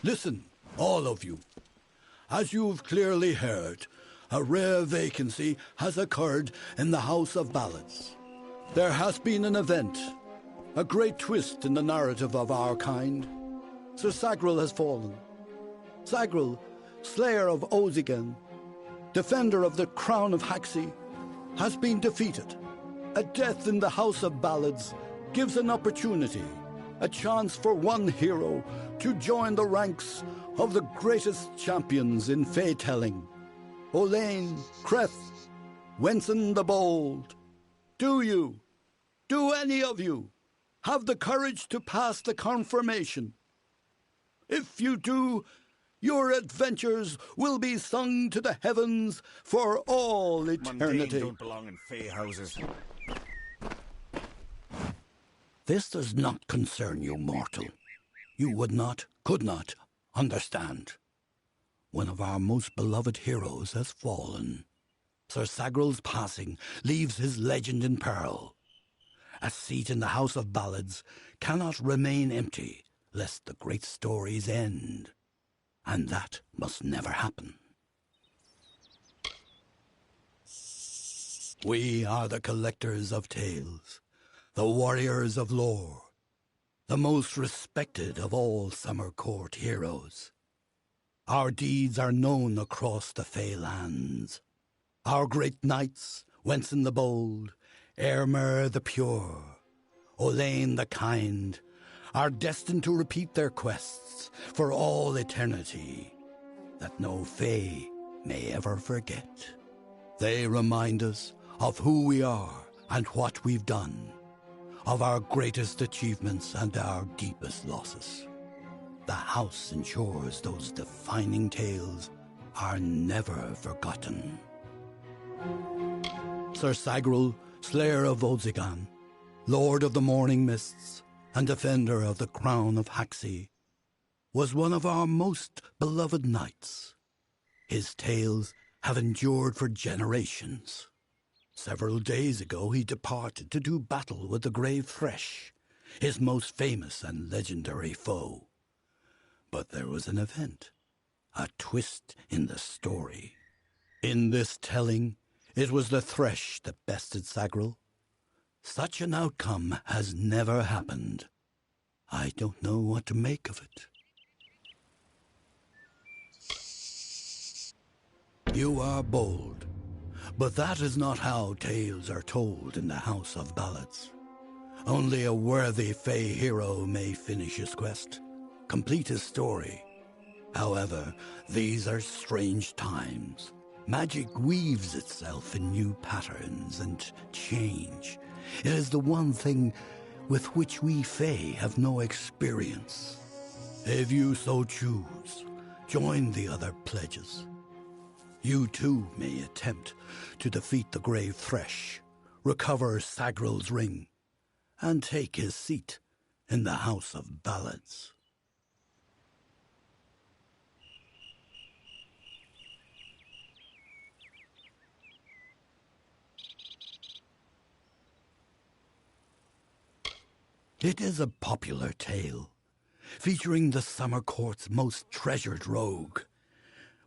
Listen, all of you. As you've clearly heard, a rare vacancy has occurred in the House of Ballads. There has been an event, a great twist in the narrative of our kind. Sir Sagril has fallen. Sagril, slayer of Ozigan, defender of the crown of Haxi, has been defeated. A death in the House of Ballads gives an opportunity, a chance for one hero to join the ranks of the greatest champions in fey-telling. Olaine, Creth, Wenson the Bold. Do any of you, have the courage to pass the confirmation? If you do, your adventures will be sung to the heavens for all eternity. Mundane don't belong in fey houses. This does not concern you, mortal. You would not, could not, understand. One of our most beloved heroes has fallen. Sir Sagril's passing leaves his legend in peril. A seat in the House of Ballads cannot remain empty, lest the great stories end. And that must never happen. We are the collectors of tales, the warriors of lore, the most respected of all Summer Court heroes. Our deeds are known across the Fey lands. Our great knights, Wenson the Bold, Eomer the Pure, Olaine the Kind, are destined to repeat their quests for all eternity, that no Fey may ever forget. They remind us of who we are and what we've done, of our greatest achievements and our deepest losses. The house ensures those defining tales are never forgotten. Sir Sagril, Slayer of Ozigan, Lord of the Morning Mists, and defender of the crown of Haxi, was one of our most beloved knights. His tales have endured for generations. Several days ago he departed to do battle with the Grave Thresh, his most famous and legendary foe. But there was an event, a twist in the story. In this telling, it was the Thresh that bested Sagril. Such an outcome has never happened. I don't know what to make of it. You are bold, but that is not how tales are told in the House of Ballads. Only a worthy Fey hero may finish his quest, complete his story. However, these are strange times. Magic weaves itself in new patterns and change. It is the one thing with which we Fey have no experience. If you so choose, join the other pledges. You too may attempt to defeat the Grave Thresh, recover Sagril's ring, and take his seat in the House of Ballads. It is a popular tale, featuring the Summer Court's most treasured rogue.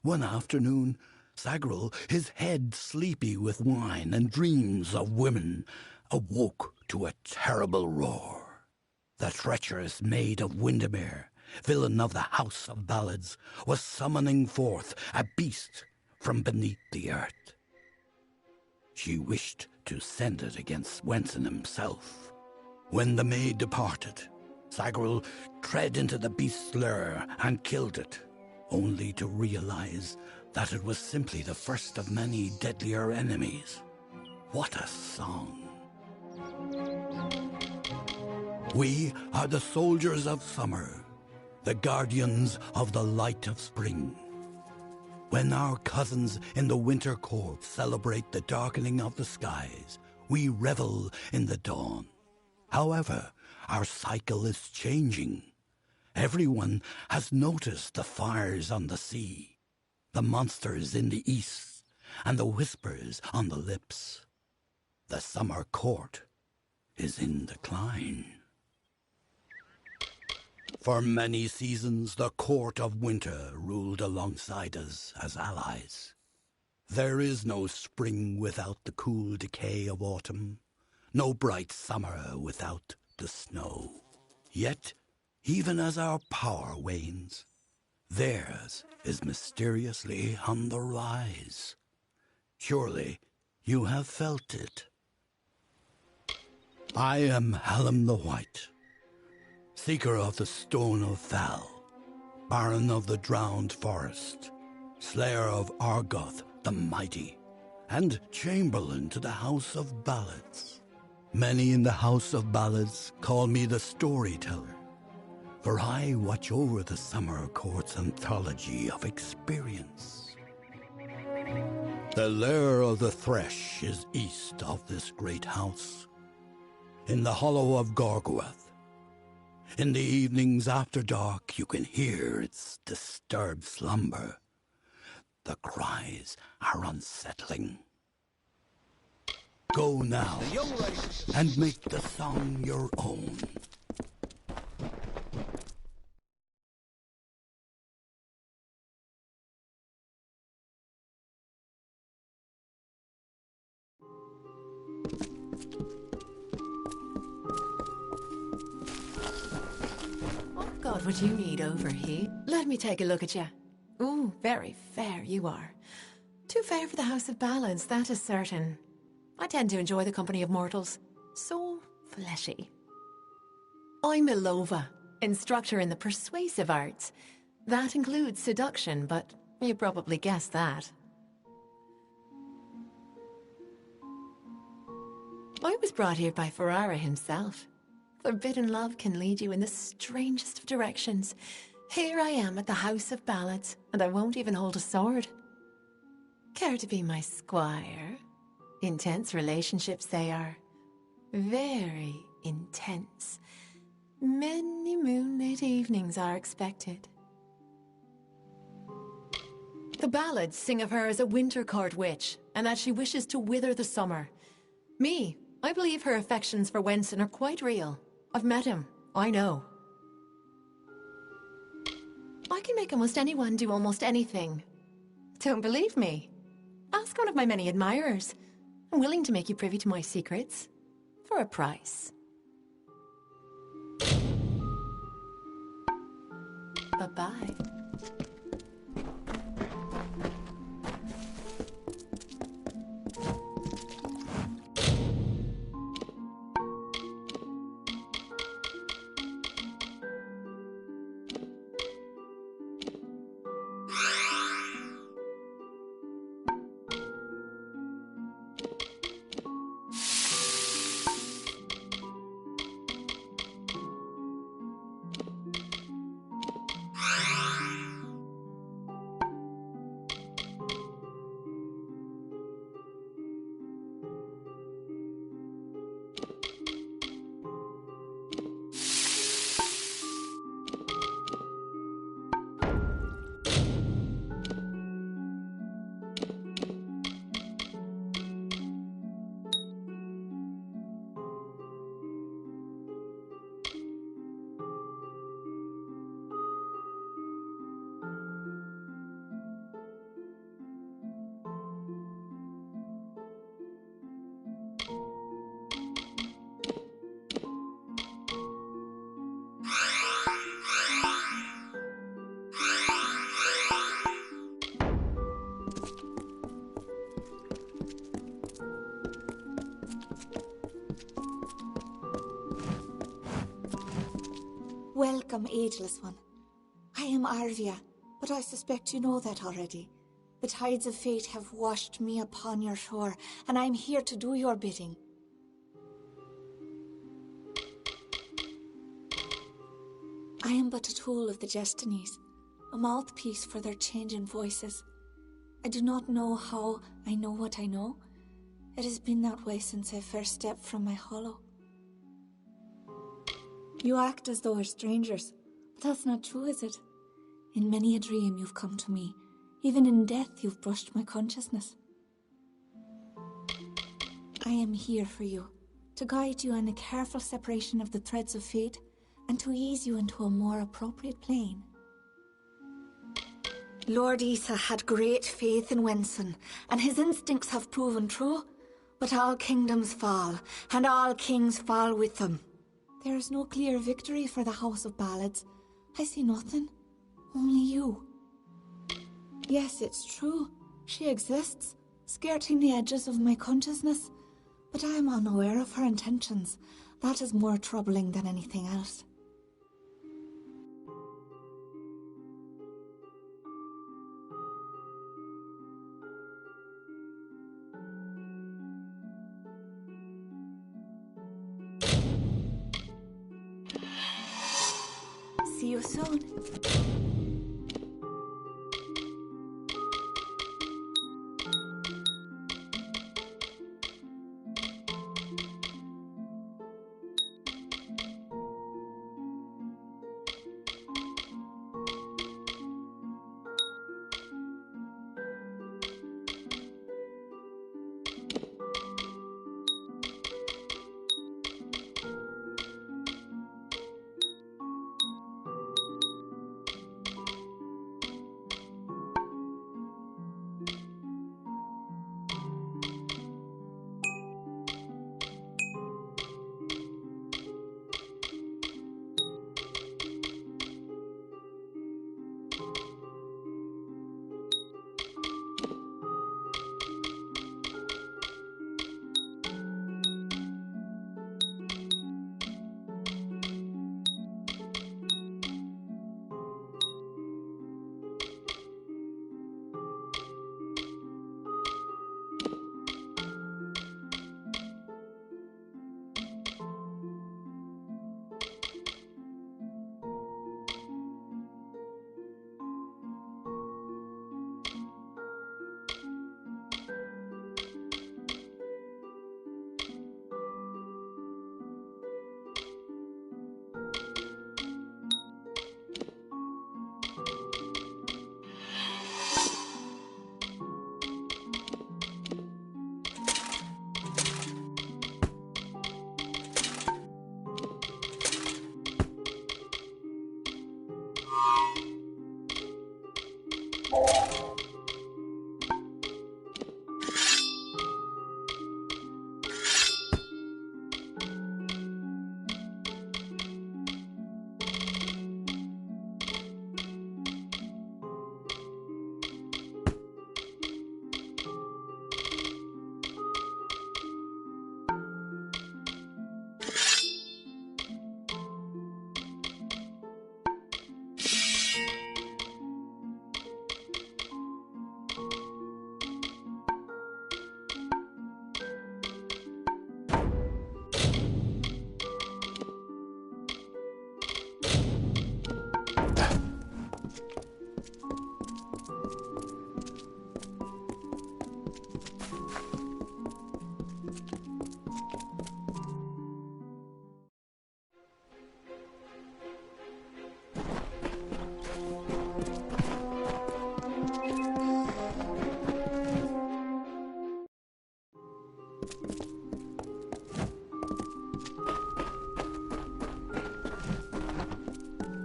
One afternoon, Sagril, his head sleepy with wine and dreams of women, awoke to a terrible roar. The treacherous maid of Windermere, villain of the House of Ballads, was summoning forth a beast from beneath the earth. She wished to send it against Wenson himself. When the maid departed, Sagril tread into the beast's lair and killed it, only to realize that it was simply the first of many deadlier enemies. What a song! We are the soldiers of summer, the guardians of the light of spring. When our cousins in the winter court celebrate the darkening of the skies, we revel in the dawn. However, our cycle is changing. Everyone has noticed the fires on the sea, the monsters in the east, and the whispers on the lips. The summer court is in decline. For many seasons, the court of winter ruled alongside us as allies. There is no spring without the cool decay of autumn, no bright summer without the snow. Yet, even as our power wanes, theirs is mysteriously on the rise. Surely you have felt it. I am Hallam the White, seeker of the Stone of Val, Baron of the Drowned Forest, slayer of Argoth the Mighty, and Chamberlain to the House of Ballads. Many in the House of Ballads call me the Storyteller, for I watch over the Summer Court's anthology of experience. The lair of the Thresh is east of this great house, in the hollow of Gorgorth. In the evenings after dark, you can hear its disturbed slumber. The cries are unsettling. Go now, and make the song your own. What god would you need over here? Let me take a look at you. Ooh, very fair you are. Too fair for the House of Ballads, that is certain. I tend to enjoy the company of mortals. So fleshy. I'm Ilova, instructor in the persuasive arts. That includes seduction, but you probably guessed that. I was brought here by Ferrara himself. Forbidden love can lead you in the strangest of directions. Here I am at the House of Ballads, and I won't even hold a sword. Care to be my squire? Intense relationships they are. Very intense. Many moonlit evenings are expected. The ballads sing of her as a winter court witch, and that she wishes to wither the summer. Me, I believe her affections for Wenson are quite real. I've met him, I know. I can make almost anyone do almost anything. Don't believe me? Ask one of my many admirers. I'm willing to make you privy to my secrets. For a price. Bye-bye. Welcome, ageless one. I am Arvia, but I suspect you know that already. The tides of fate have washed me upon your shore, and I am here to do your bidding. I am but a tool of the Destinies, a mouthpiece for their changing voices. I do not know how I know what I know. It has been that way since I first stepped from my hollow. You act as though we're strangers, but that's not true, is it? In many a dream you've come to me. Even in death you've brushed my consciousness. I am here for you, to guide you in a careful separation of the threads of fate, and to ease you into a more appropriate plane. Lord Issa had great faith in Wenson, and his instincts have proven true. But all kingdoms fall, and all kings fall with them. There is no clear victory for the House of Ballads. I see nothing. Only you. Yes, it's true. She exists, skirting the edges of my consciousness. But I am unaware of her intentions. That is more troubling than anything else. See you soon.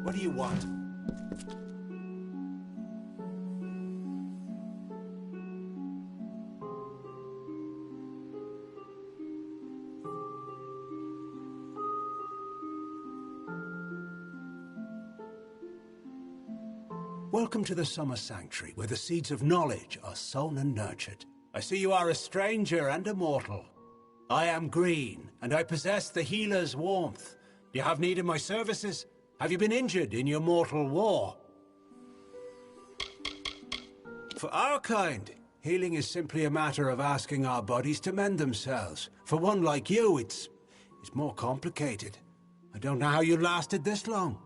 What do you want? Welcome to the Summer Sanctuary, where the seeds of knowledge are sown and nurtured. I see you are a stranger and a mortal. I am Green, and I possess the healer's warmth. Do you have need of my services? Have you been injured in your mortal war? For our kind, healing is simply a matter of asking our bodies to mend themselves. For one like you, it's more complicated. I don't know how you lasted this long.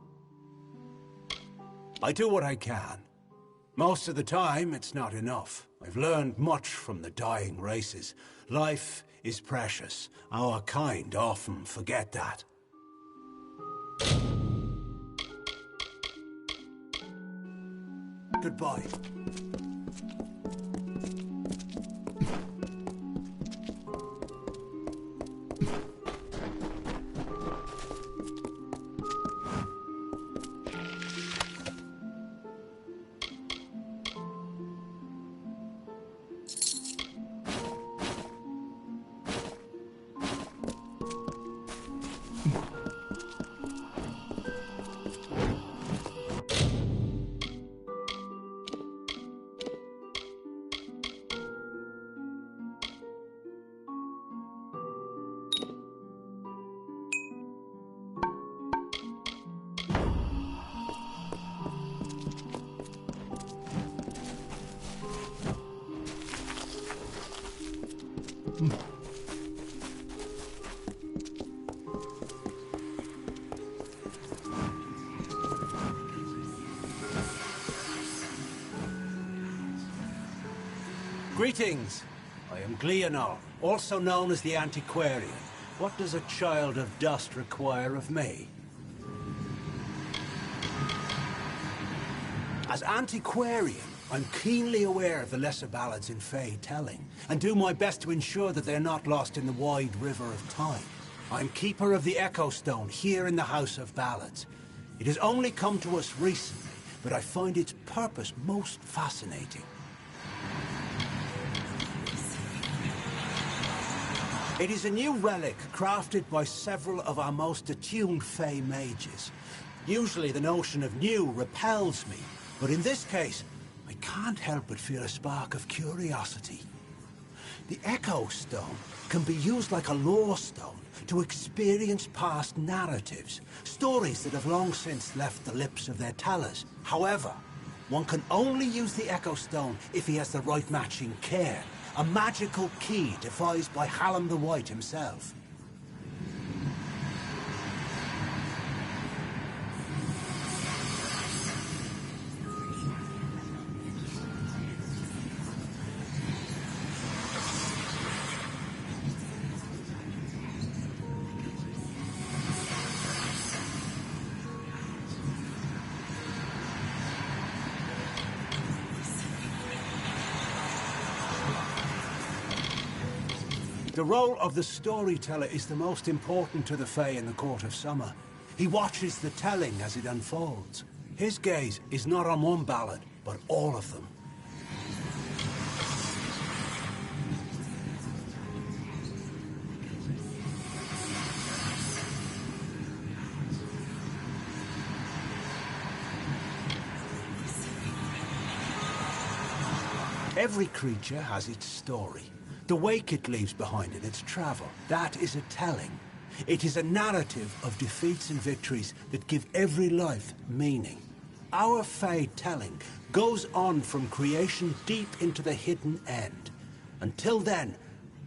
I do what I can. Most of the time, it's not enough. I've learned much from the dying races. Life is precious. Our kind often forget that. Goodbye. Greetings. I am Gleonol, also known as the Antiquarian. What does a child of dust require of me? As Antiquarian, I'm keenly aware of the lesser ballads in Fey telling, and do my best to ensure that they're not lost in the wide river of time. I'm Keeper of the Echo Stone here in the House of Ballads. It has only come to us recently, but I find its purpose most fascinating. It is a new relic crafted by several of our most attuned Fey mages. Usually the notion of new repels me, but in this case, I can't help but feel a spark of curiosity. The Echo Stone can be used like a lore stone to experience past narratives, stories that have long since left the lips of their tellers. However, one can only use the Echo Stone if he has the right matching care. A magical key devised by Hallam the White himself. The role of the storyteller is the most important to the Fae in the Court of Summer. He watches the telling as it unfolds. His gaze is not on one ballad, but all of them. Every creature has its story. The wake it leaves behind in its travel, that is a telling. It is a narrative of defeats and victories that give every life meaning. Our Fae telling goes on from creation deep into the hidden end. Until then,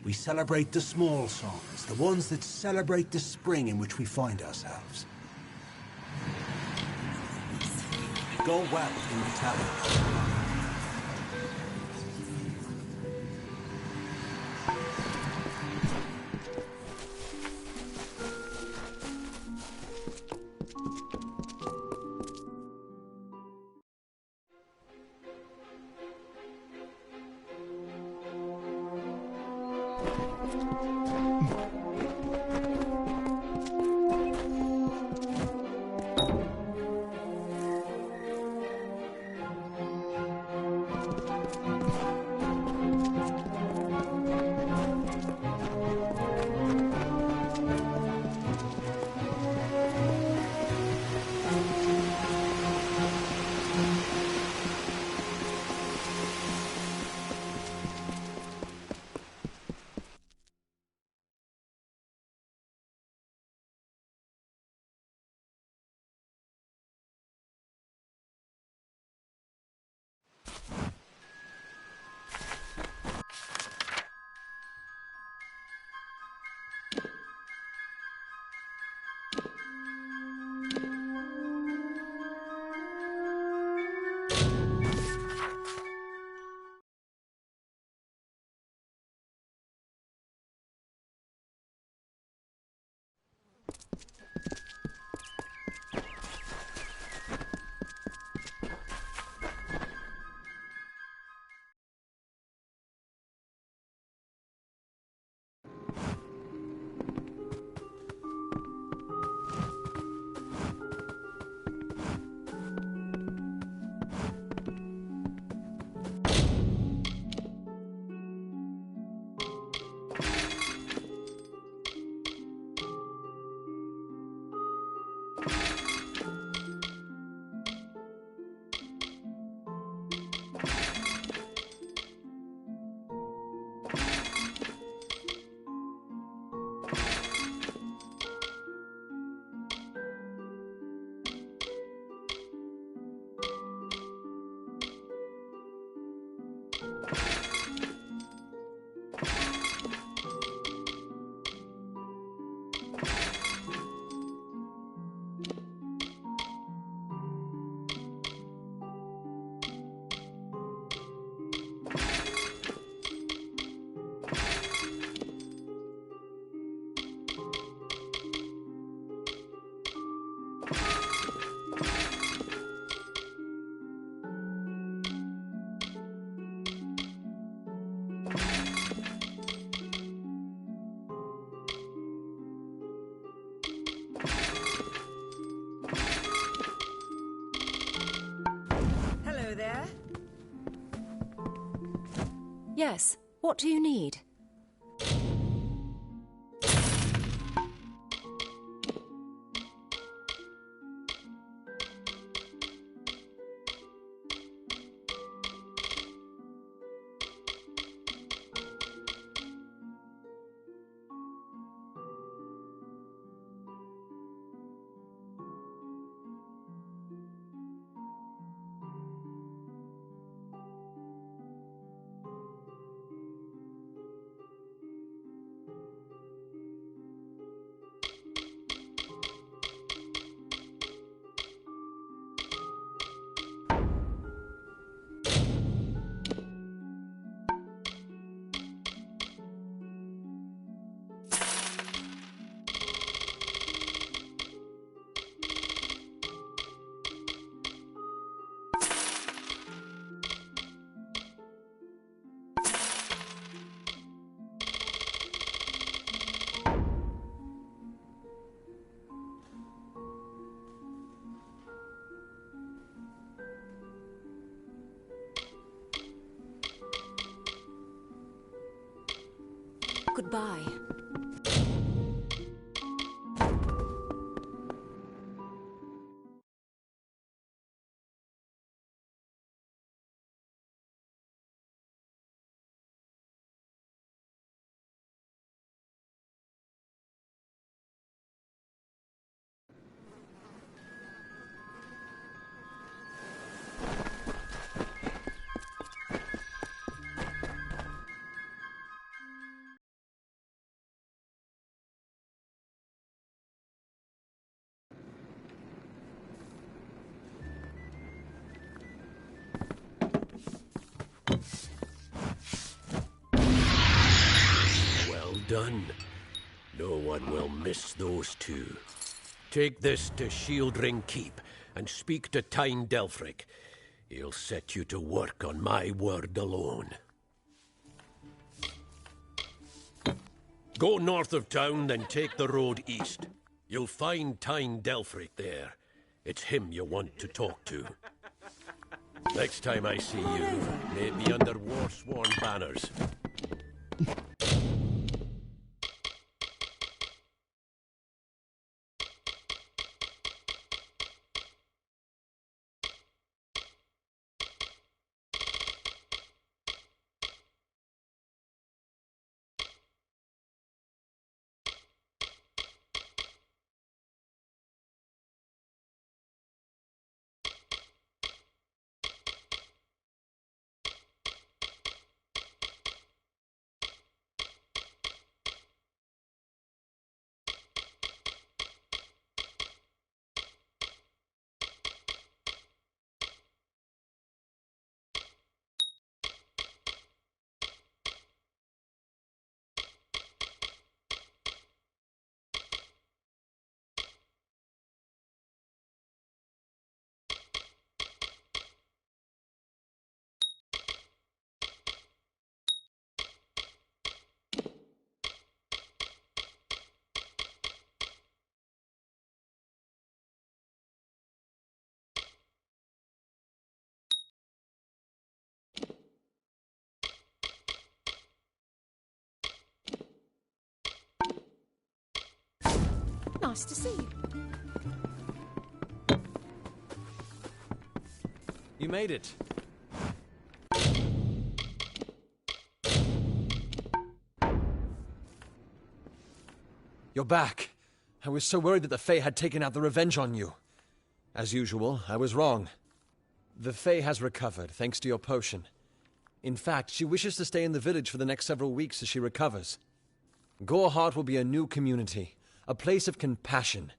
we celebrate the small songs, the ones that celebrate the spring in which we find ourselves. Go well in the telling. Yes. What do you need? Goodbye. Well done. No one will miss those two. Take this to Shieldring Keep and speak to Tyne Delphric. He'll set you to work on my word alone. Go north of town, then take the road east. You'll find Tyne Delphric there. It's him you want to talk to. Next time I see you, may it be under war-sworn banners. Nice to see you. You made it. You're back. I was so worried that the Fae had taken out the revenge on you. As usual, I was wrong. The Fae has recovered, thanks to your potion. In fact, she wishes to stay in the village for the next several weeks as she recovers. Goreheart will be a new community, a place of compassion,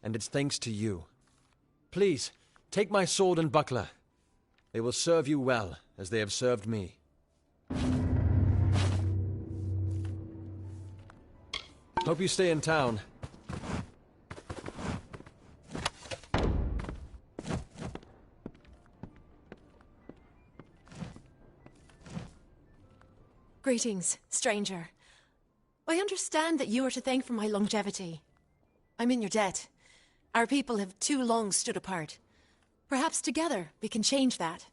and it's thanks to you. Please, take my sword and buckler. They will serve you well, as they have served me. Hope you stay in town. Greetings, stranger. I understand that you are to thank for my longevity. I'm in your debt. Our people have too long stood apart. Perhaps together we can change that.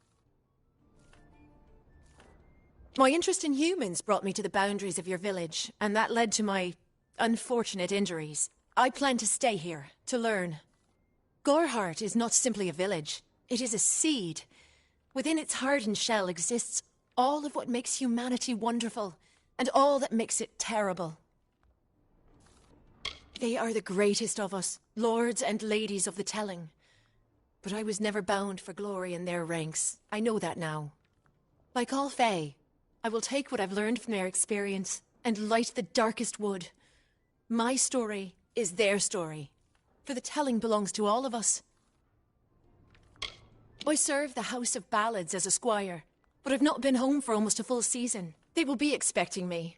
My interest in humans brought me to the boundaries of your village, and that led to my unfortunate injuries. I plan to stay here, to learn. Goreheart is not simply a village. It is a seed. Within its hardened shell exists all of what makes humanity wonderful, and all that makes it terrible. They are the greatest of us, lords and ladies of the telling. But I was never bound for glory in their ranks. I know that now. Like all Fae, I will take what I've learned from their experience and light the darkest wood. My story is their story, for the telling belongs to all of us. I serve the House of Ballads as a squire, but I've not been home for almost a full season. They will be expecting me.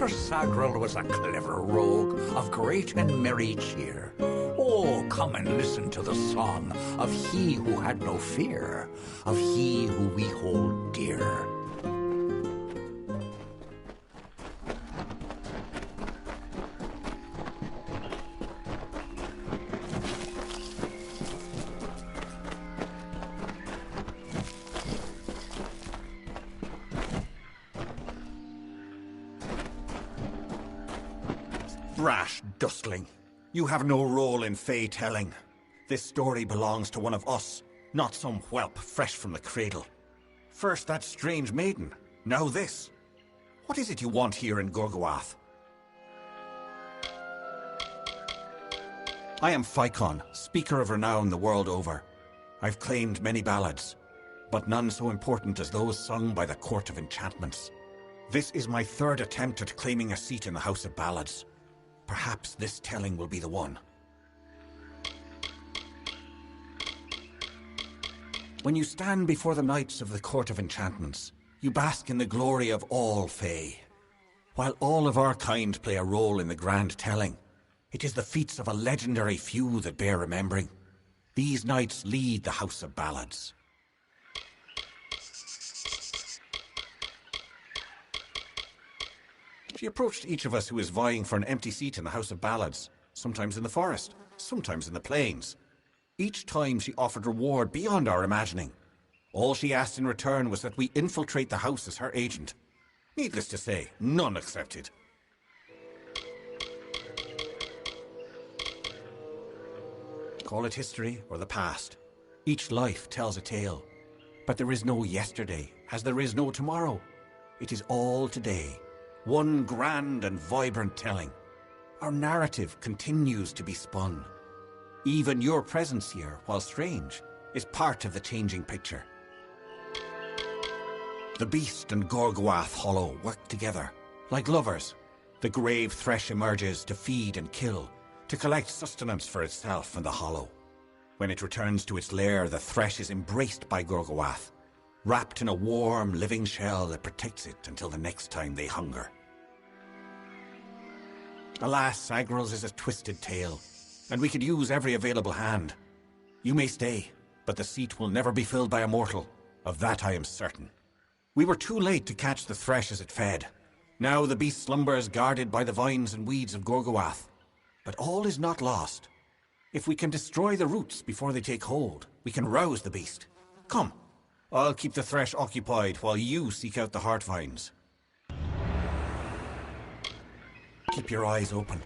Sir Sagrel was a clever rogue of great and merry cheer. Oh, come and listen to the song of he who had no fear, of he who we hold dear. Brash dustling. You have no role in Fae telling. This story belongs to one of us, not some whelp fresh from the cradle. First that strange maiden, now this. What is it you want here in Gorgoath? I am Phaikon, speaker of renown the world over. I've claimed many ballads, but none so important as those sung by the Court of Enchantments. This is my third attempt at claiming a seat in the House of Ballads. Perhaps this telling will be the one. When you stand before the knights of the Court of Enchantments, you bask in the glory of all Fae. While all of our kind play a role in the grand telling, it is the feats of a legendary few that bear remembering. These knights lead the House of Ballads. She approached each of us who is vying for an empty seat in the House of Ballads, sometimes in the forest, sometimes in the plains. Each time she offered reward beyond our imagining. All she asked in return was that we infiltrate the house as her agent. Needless to say, none accepted. Call it history or the past. Each life tells a tale. But there is no yesterday, as there is no tomorrow. It is all today. One grand and vibrant telling. Our narrative continues to be spun. Even your presence here, while strange, is part of the changing picture. The Beast and Gorgoath Hollow work together. Like lovers, the grave thresh emerges to feed and kill, to collect sustenance for itself and the Hollow. When it returns to its lair, the thresh is embraced by Gorgoath, wrapped in a warm, living shell that protects it until the next time they hunger. Alas, Sagral's is a twisted tale, and we could use every available hand. You may stay, but the seat will never be filled by a mortal. Of that I am certain. We were too late to catch the thresh as it fed. Now the beast slumbers guarded by the vines and weeds of Gorgoath. But all is not lost. If we can destroy the roots before they take hold, we can rouse the beast. Come, I'll keep the thresh occupied while you seek out the heart vines. Keep your eyes open.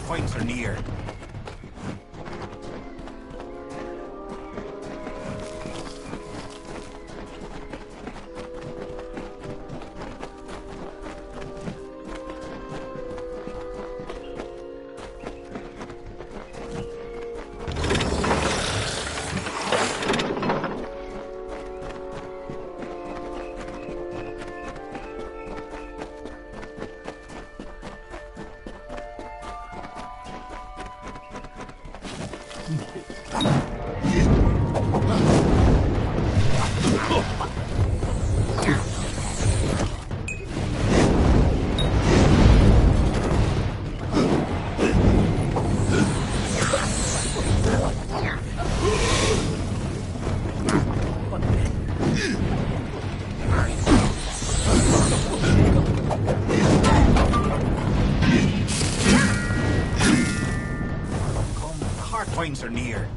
Points are near. beings are near.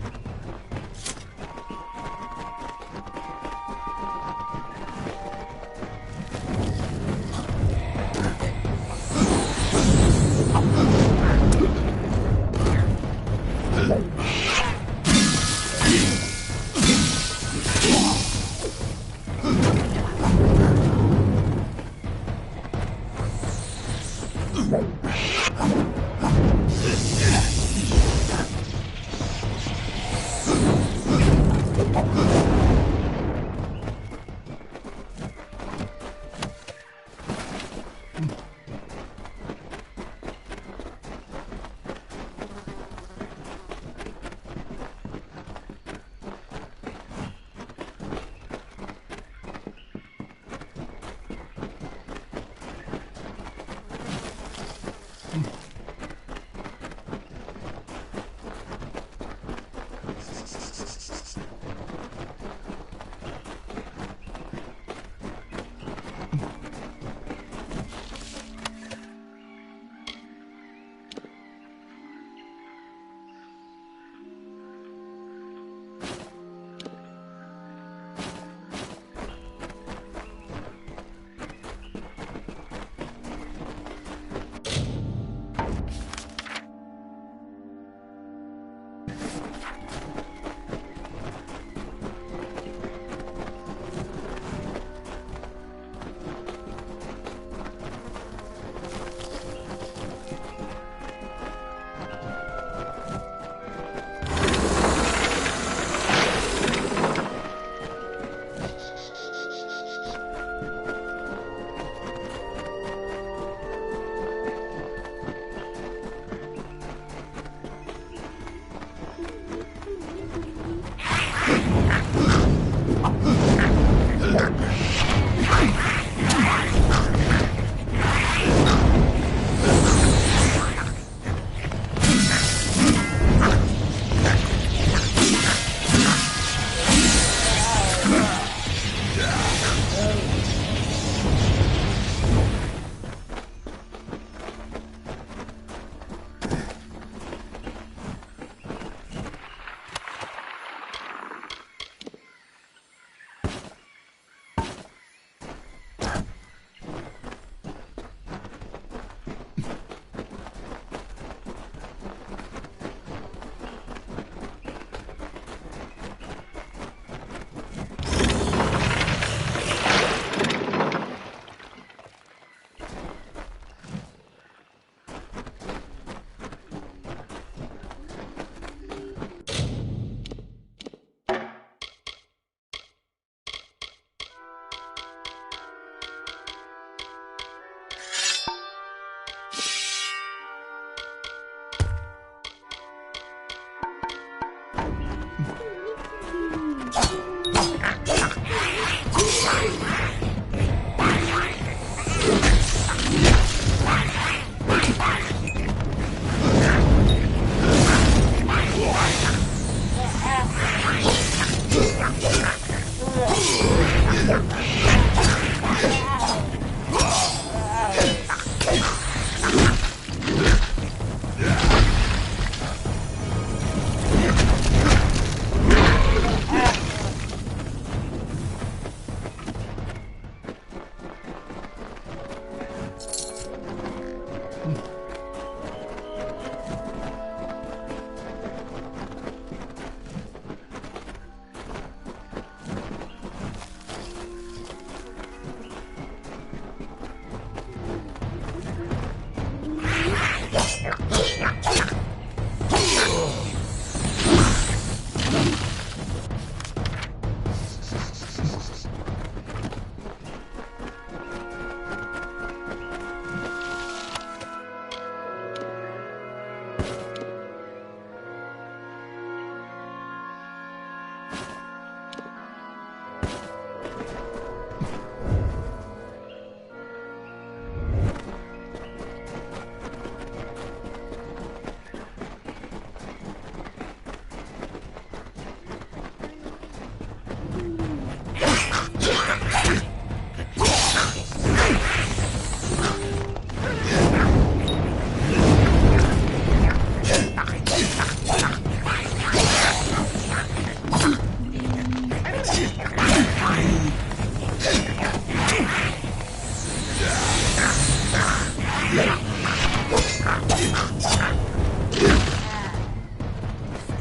Is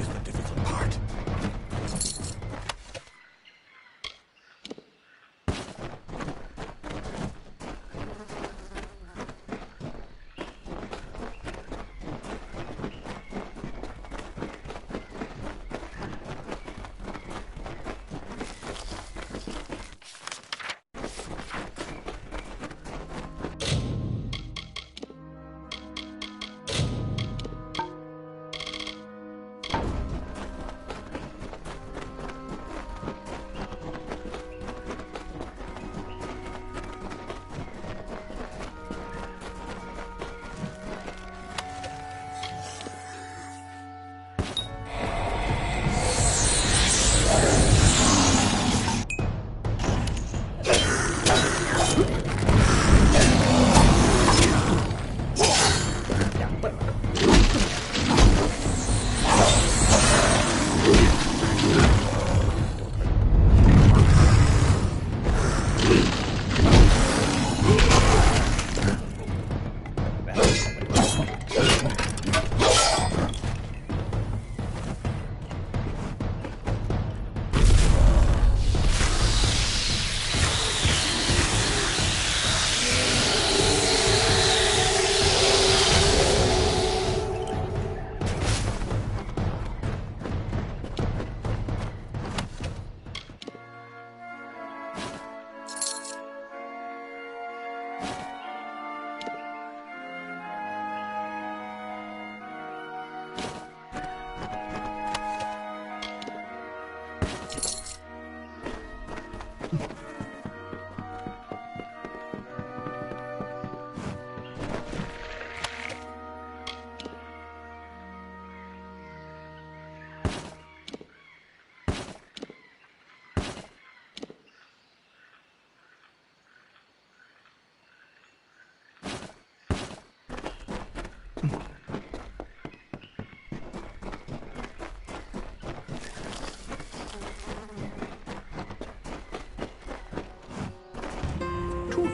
the difficult part.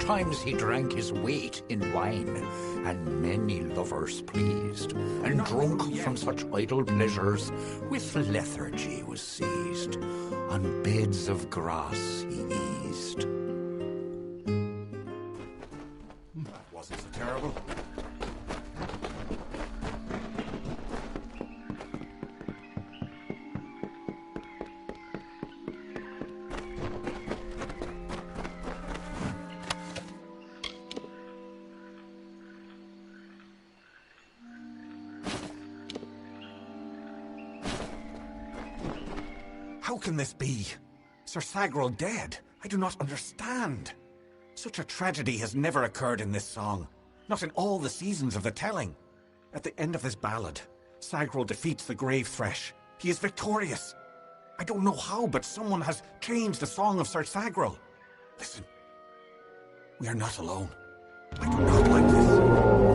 Times he drank his weight in wine, and many lovers pleased, and drunk from such idle pleasures, with lethargy was seized. On beds of grass he eased. That wasn't so terrible. How can this be? Sir Sagrel dead? I do not understand. Such a tragedy has never occurred in this song. Not in all the seasons of the telling. At the end of this ballad, Sagrel defeats the Grave Thresh. He is victorious. I don't know how, but someone has changed the song of Sir Sagrel. Listen. We are not alone. I do not like this.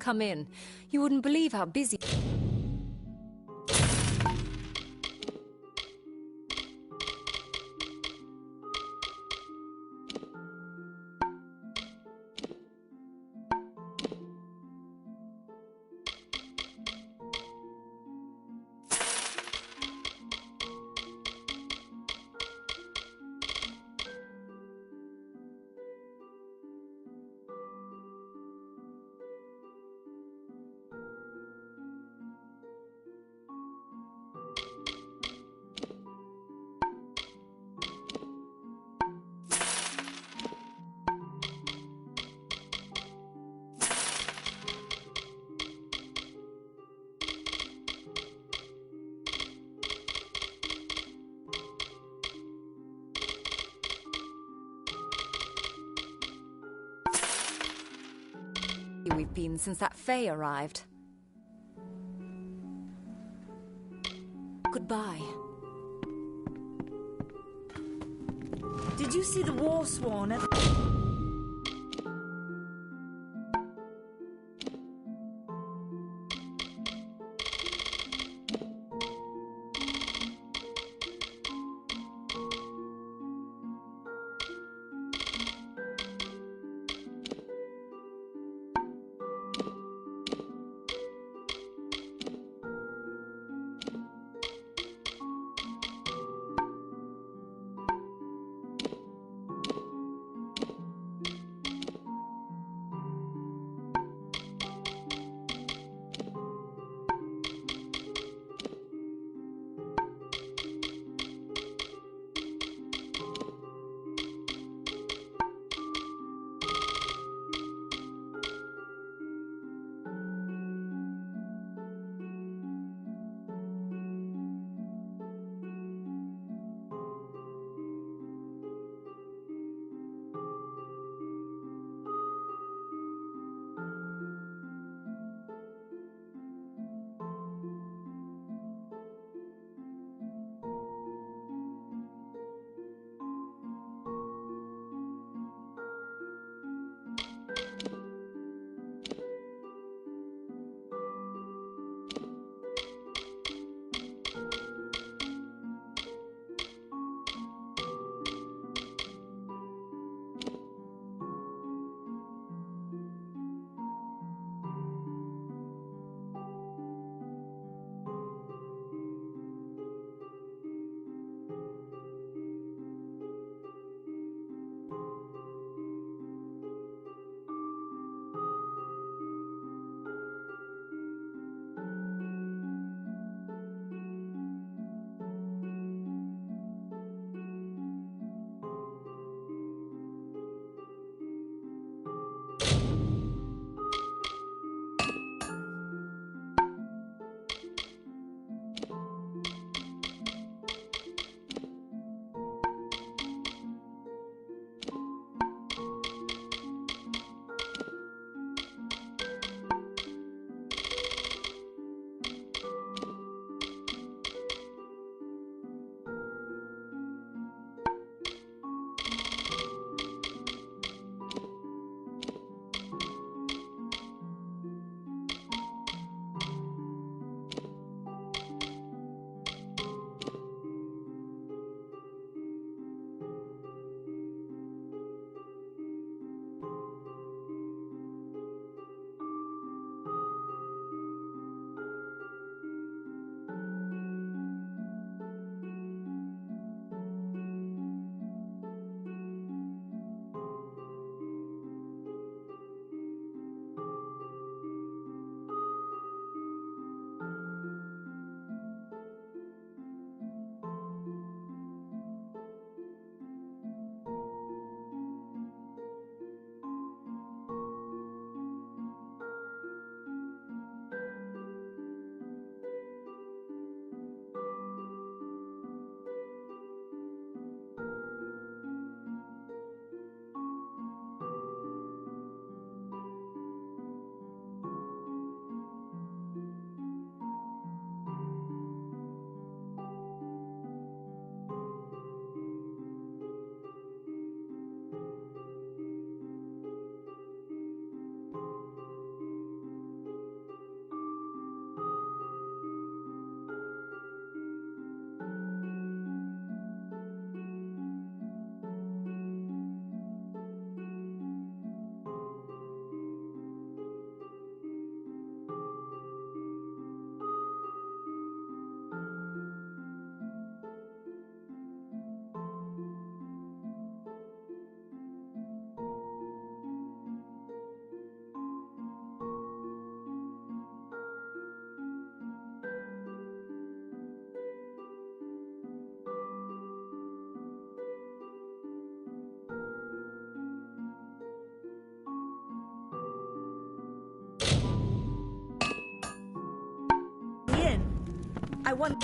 Come in. You wouldn't believe how busy... we've been since that Fae arrived. Goodbye. Did you see the war sworn at... I want...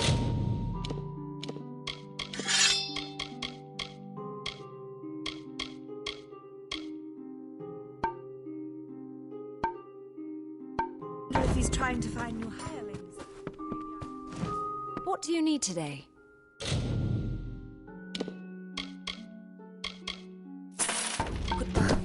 if he's trying to find new hirelings. What do you need today? Goodbye.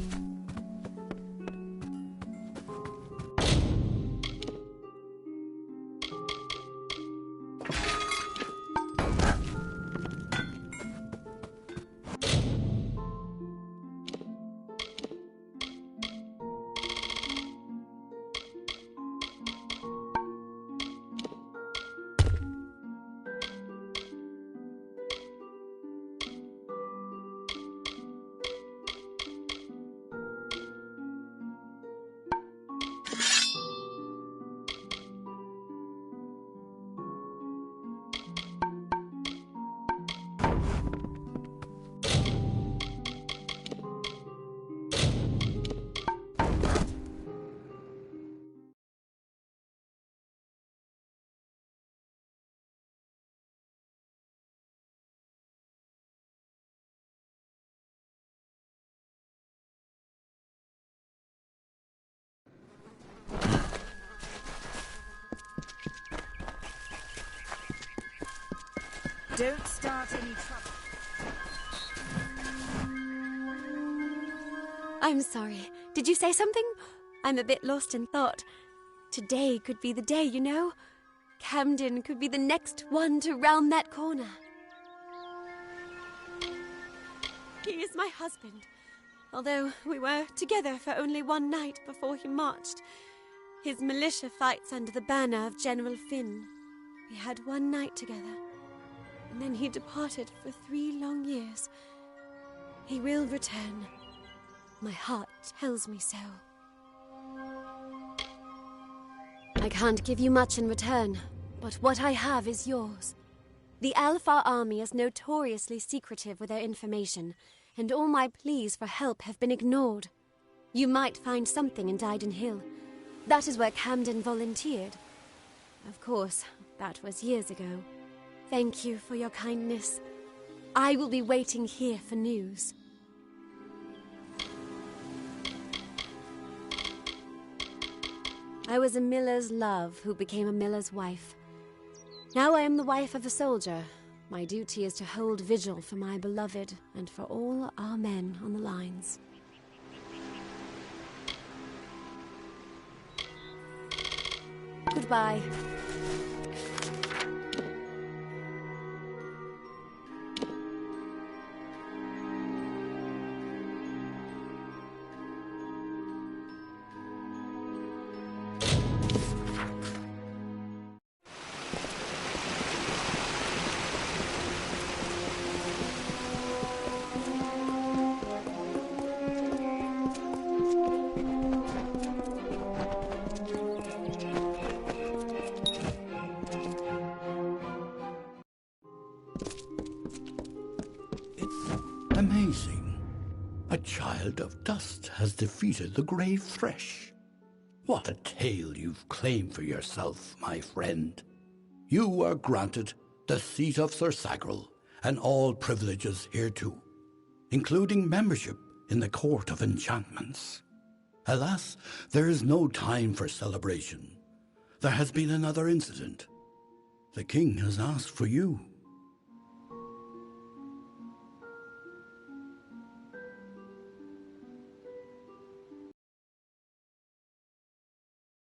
Don't start any trouble. I'm sorry. Did you say something? I'm a bit lost in thought. Today could be the day, you know. Camden could be the next one to round that corner. He is my husband. Although we were together for only one night before he marched. His militia fights under the banner of General Finn. We had one night together. And then he departed for 3 long years. He will return. My heart tells me so. I can't give you much in return, but what I have is yours. The Alpha army is notoriously secretive with their information, and all my pleas for help have been ignored. You might find something in Dyden Hill. That is where Camden volunteered. Of course, that was years ago. Thank you for your kindness. I will be waiting here for news. I was a miller's love who became a miller's wife. Now I am the wife of a soldier. My duty is to hold vigil for my beloved and for all our men on the lines. Goodbye. Amazing. A child of dust has defeated the grey thresh. What a tale you've claimed for yourself, my friend. You are granted the seat of Sir Sagrel and all privileges hereto, including membership in the Court of Enchantments. Alas, there is no time for celebration. There has been another incident. The king has asked for you.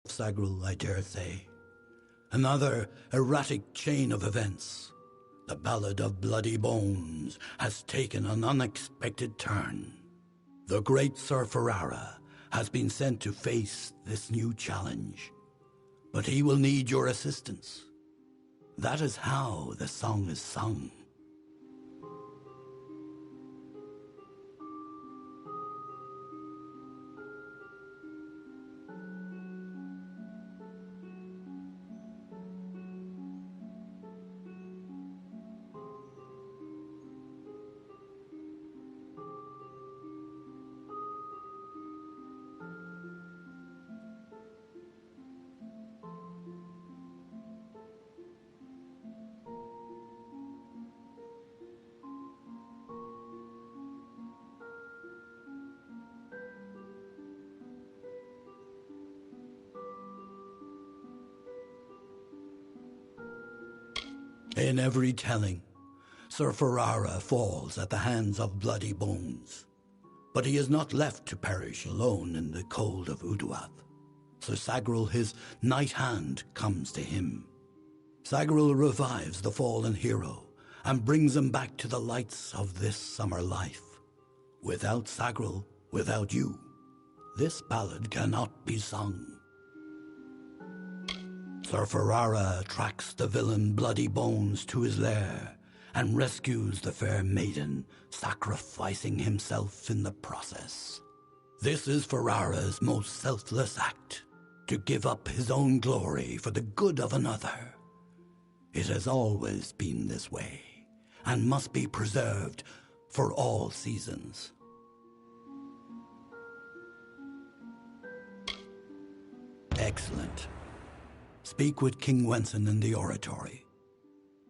Sagrel, I dare say. Another erratic chain of events. The Ballad of Bloody Bones has taken an unexpected turn. The great Sir Ferrara has been sent to face this new challenge. But he will need your assistance. That is how the song is sung. In every telling, Sir Ferrara falls at the hands of bloody bones. But he is not left to perish alone in the cold of Uduath. So Sagril, his knight hand, comes to him. Sagril revives the fallen hero and brings him back to the lights of this summer life. Without Sagril, without you, this ballad cannot be sung. Sir Ferrara tracks the villain Bloody Bones to his lair and rescues the fair maiden, sacrificing himself in the process. This is Ferrara's most selfless act, to give up his own glory for the good of another. It has always been this way, and must be preserved for all seasons. Excellent. Speak with King Wenson in the oratory.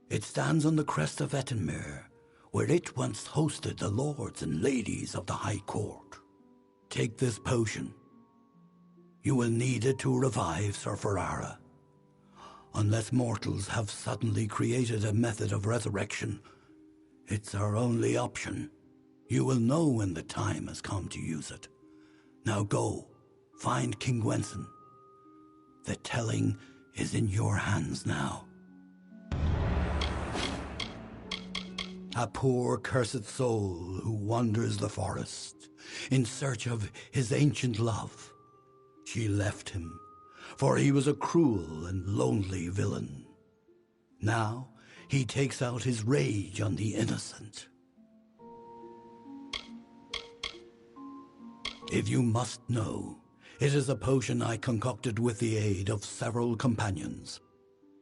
It stands on the crest of Ettenmere, where it once hosted the lords and ladies of the High Court. Take this potion. You will need it to revive Sir Ferrara. Unless mortals have suddenly created a method of resurrection, it's our only option. You will know when the time has come to use it. Now go, find King Wenson. The telling is in your hands now. A poor cursed soul who wanders the forest in search of his ancient love. She left him, for he was a cruel and lonely villain. Now he takes out his rage on the innocent. If you must know, it is a potion I concocted with the aid of several companions.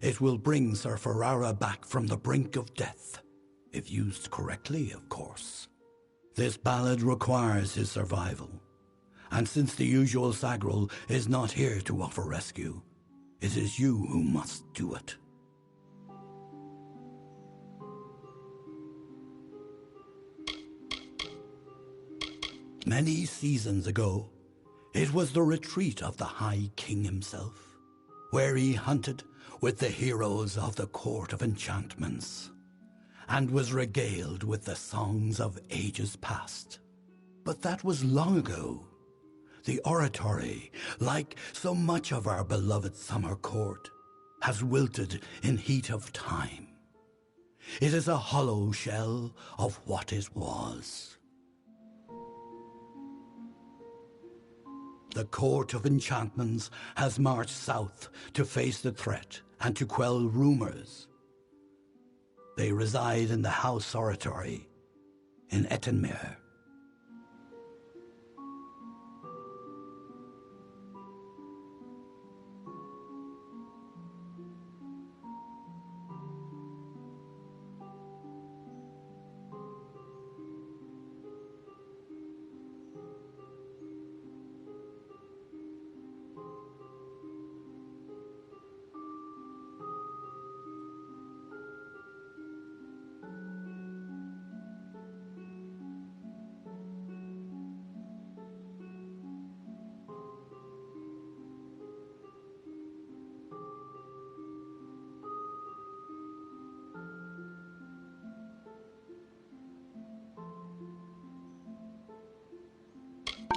It will bring Sir Ferrara back from the brink of death, if used correctly, of course. This ballad requires his survival, and since the usual Sagril is not here to offer rescue, it is you who must do it. Many seasons ago, it was the retreat of the High King himself, where he hunted with the heroes of the Court of Enchantments, and was regaled with the songs of ages past. But that was long ago. The oratory, like so much of our beloved summer court, has wilted in heat of time. It is a hollow shell of what it was. The Court of Enchantments has marched south to face the threat and to quell rumors. They reside in the House Oratory in Ettenmere.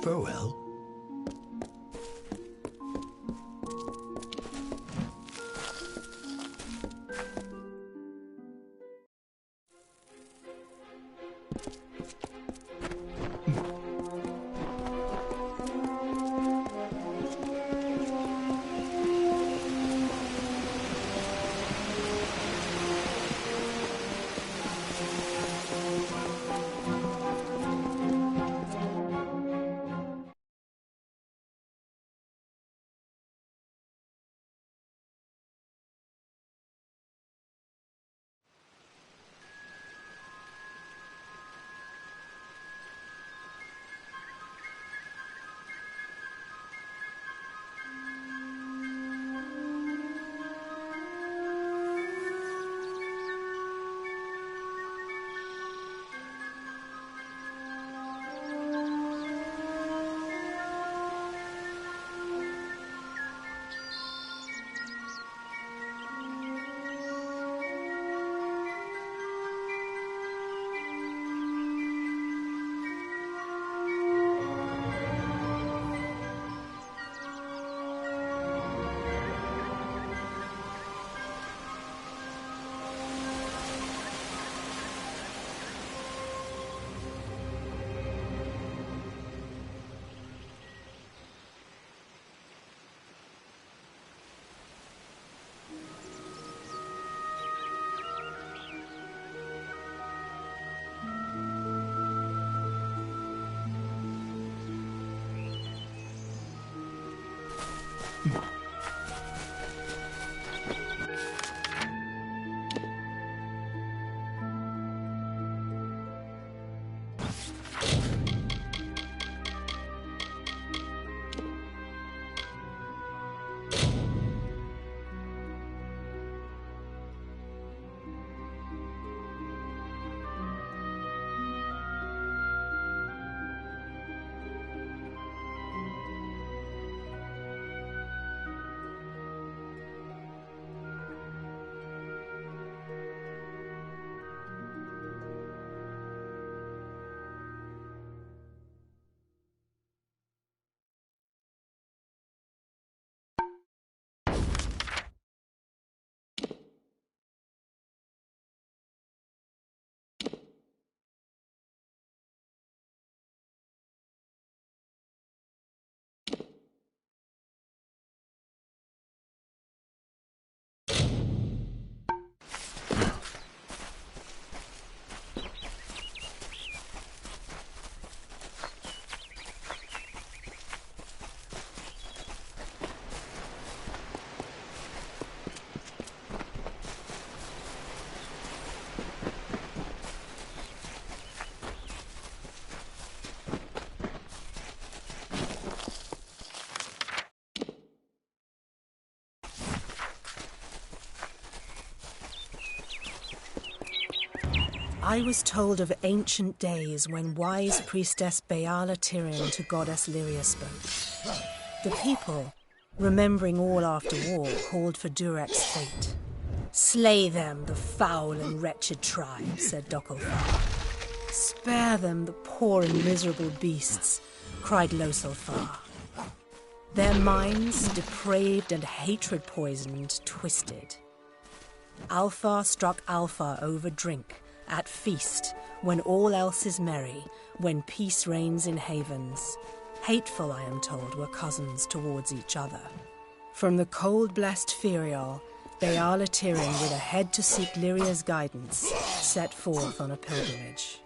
Farewell. I was told of ancient days when wise priestess Beala Tyrion to goddess Lyria spoke. The people, remembering all after war, called for Durek's fate. "Slay them, the foul and wretched tribe," said Dokalfar. "Spare them, the poor and miserable beasts," cried Losalfar. Their minds, depraved and hatred-poisoned, twisted. Alfar struck Alfar over drink, at feast, when all else is merry, when peace reigns in havens. Hateful, I am told, were cousins towards each other. From the cold-blessed Ferial, Beala Tyrion, with a head to seek Lyria's guidance, set forth on a pilgrimage.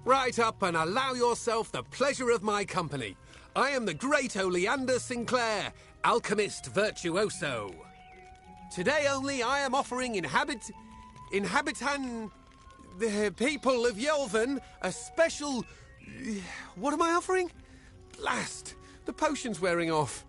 Right up and allow yourself the pleasure of my company. I am the great Oleander Sinclair, alchemist virtuoso. Today only I am offering the people of Yelvan a special... What am I offering? Blast! The potion's wearing off.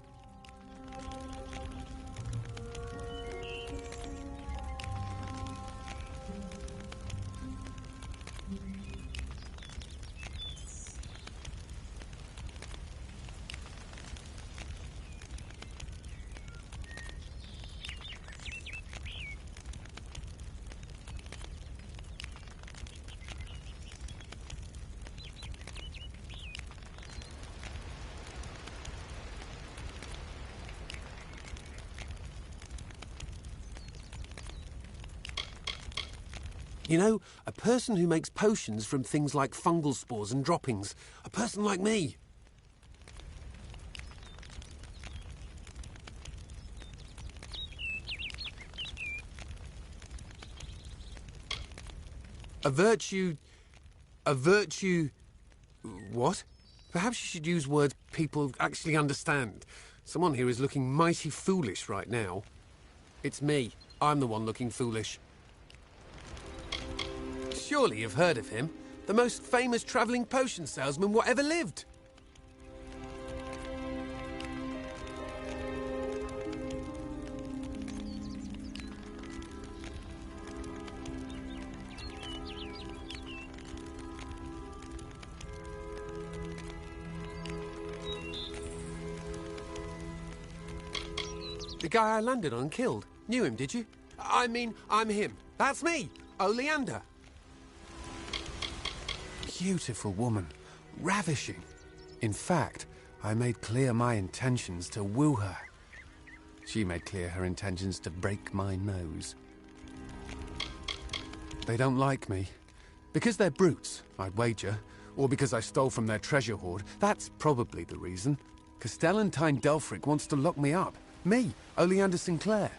You know, a person who makes potions from things like fungal spores and droppings. A person like me. A virtue... What? Perhaps you should use words people actually understand. Someone here is looking mighty foolish right now. It's me. I'm the one looking foolish. Surely you've heard of him. The most famous travelling potion salesman what ever lived. The guy I landed on and killed. Knew him, did you? I mean, I'm him. That's me, Oleander. Beautiful woman. Ravishing. In fact, I made clear my intentions to woo her. She made clear her intentions to break my nose. They don't like me. Because they're brutes, I'd wager. Or because I stole from their treasure hoard. That's probably the reason. Castellantine Delphric wants to lock me up. Me, Oleander Sinclair.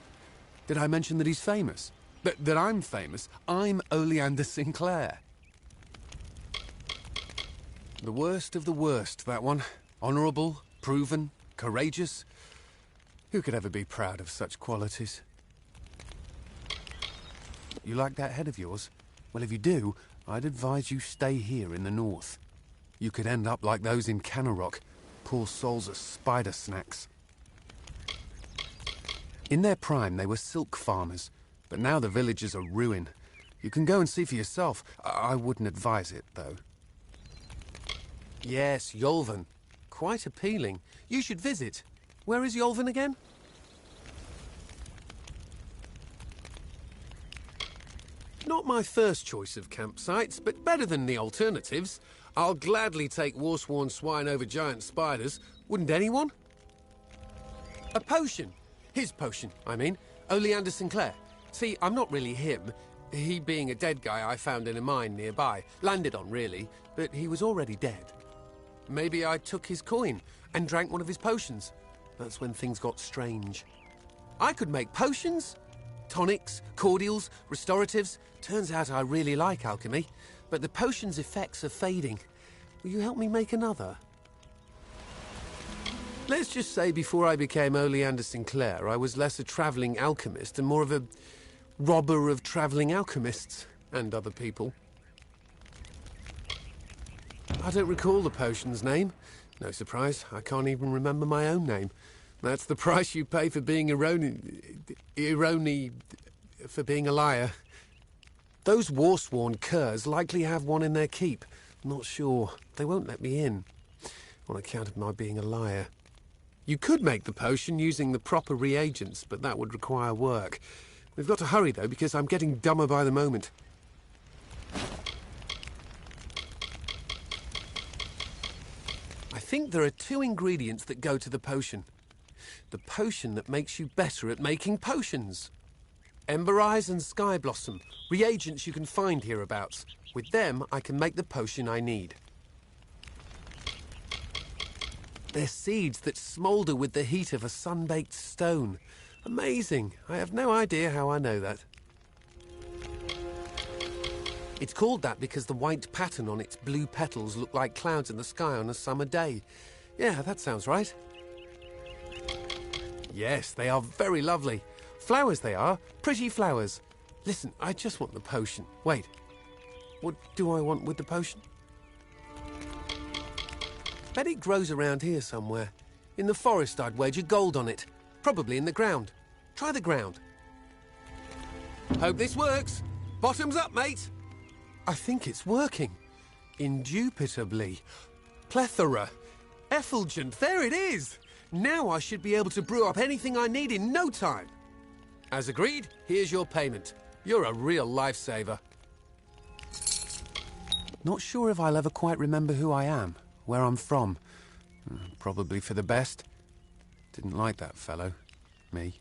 Did I mention that he's famous? That I'm famous? I'm Oleander Sinclair. The worst of the worst, that one. Honourable, proven, courageous. Who could ever be proud of such qualities? You like that head of yours? Well, if you do, I'd advise you stay here in the north. You could end up like those in Canarok. Poor souls are spider snacks. In their prime, they were silk farmers. But now the villages are ruin. You can go and see for yourself. I wouldn't advise it, though. Yes, Yolvan. Quite appealing. You should visit. Where is Yolvan again? Not my first choice of campsites, but better than the alternatives. I'll gladly take war-sworn swine over giant spiders. Wouldn't anyone? A potion. His potion, I mean. Oleander Sinclair. See, I'm not really him. He being a dead guy I found in a mine nearby. Landed on, really, but he was already dead. Maybe I took his coin and drank one of his potions. That's when things got strange. I could make potions? Tonics, cordials, restoratives. Turns out I really like alchemy, but the potion's effects are fading. Will you help me make another? Let's just say before I became Oleander Sinclair, I was less a travelling alchemist and more of a robber of travelling alchemists and other people. I don't recall the potion's name. No surprise, I can't even remember my own name. That's the price you pay for being for being a liar. Those war-sworn curs likely have one in their keep. Not sure. They won't let me in, on account of my being a liar. You could make the potion using the proper reagents, but that would require work. We've got to hurry, though, because I'm getting dumber by the moment. I think there are 2 ingredients that go to the potion. The potion that makes you better at making potions. Ember Eyes and Sky Blossom, reagents you can find hereabouts. With them, I can make the potion I need. They're seeds that smoulder with the heat of a sun-baked stone. Amazing. I have no idea how I know that. It's called that because the white pattern on its blue petals look like clouds in the sky on a summer day. Yeah, that sounds right. Yes, they are very lovely. Flowers they are, pretty flowers. Listen, I just want the potion. Wait, what do I want with the potion? Bet it grows around here somewhere. In the forest, I'd wager gold on it. Probably in the ground. Try the ground. Hope this works. Bottoms up, mate. I think it's working. Indubitably. Plethora. Effulgent. There it is. Now I should be able to brew up anything I need in no time. As agreed, here's your payment. You're a real lifesaver. Not sure if I'll ever quite remember who I am, where I'm from. Probably for the best. Didn't like that fellow. Me.